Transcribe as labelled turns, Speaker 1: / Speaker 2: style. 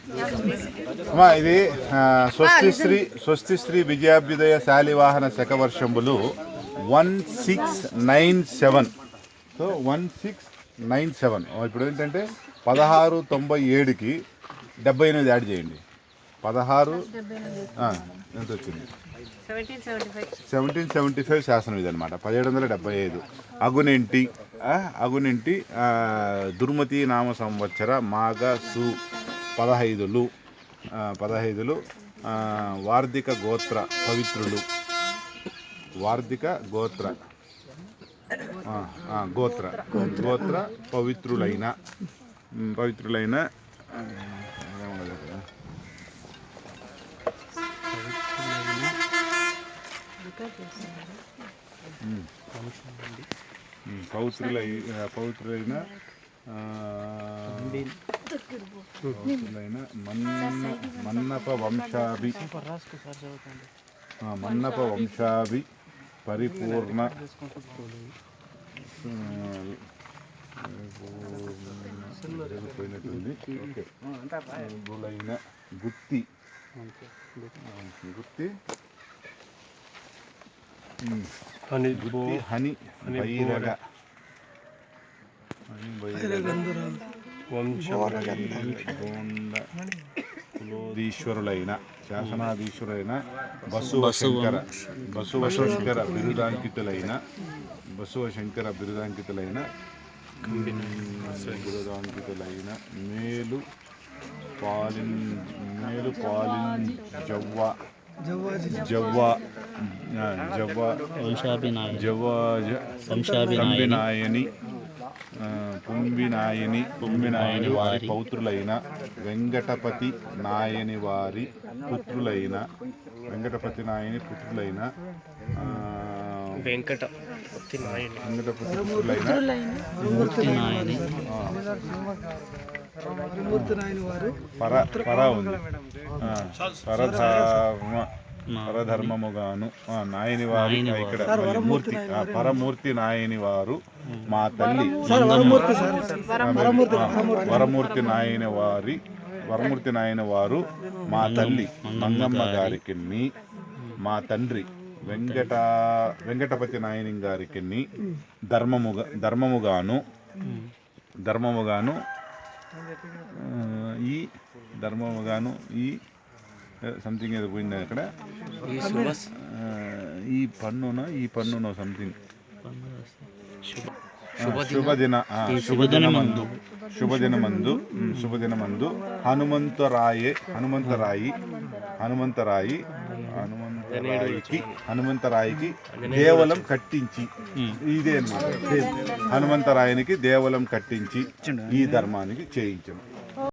Speaker 1: అమ్మా ఇది స్వస్తి శ్రీ విజయాభ్యుదయ శాలివాహన శకవర్షంబులు 1697. సో 1697 ఇప్పుడు ఏంటంటే 1697కి 78 యాడ్ చేయండి. 16 ఎంత వచ్చింది? 1775 శాసనం ఇది అనమాట. 1775 అగునింటి దుర్మతి నామ సంవత్సర మాఘ సు 15 వార్ధిక గోత్ర పవిత్రులు గోత్ర పవిత్రులైన పవిత్రులైన మన్నప వంశాభి పరిపూర్ణ పోయినట్టుంది. గుత్తి హని బైరగ కులోదీశ్వరులైన శాసనాధీశ్వరులైన బసవ శంకర బిరుదాంకితులైన మేలు పాలిన్ జవ్వాజంబినాయని పుంబినాయని వారి పౌత్రులైన వెంకటపతి నాయని పుత్రులైన పరధర్మముగాను నాయని వారి ఇక్కడ పరమూర్తి నాయని వారు మా తల్లి వరమూర్తి నాయని వారు మా తల్లి మంగమ్మ గారికి మా తండ్రి వెంకటపతి నాయని గారికి ధర్మముగాను ఈ సంథింగ్ ఏదో పోయింది అక్కడ. ఈ పన్నున సంథింగ్ శుభదినమందు హనుమంతరాయికి దేవలం కట్టించి ఇదే అన్నమాట. హనుమంతరాయనికి దేవలం కట్టించి ఈ ధర్మానికి చేయించను.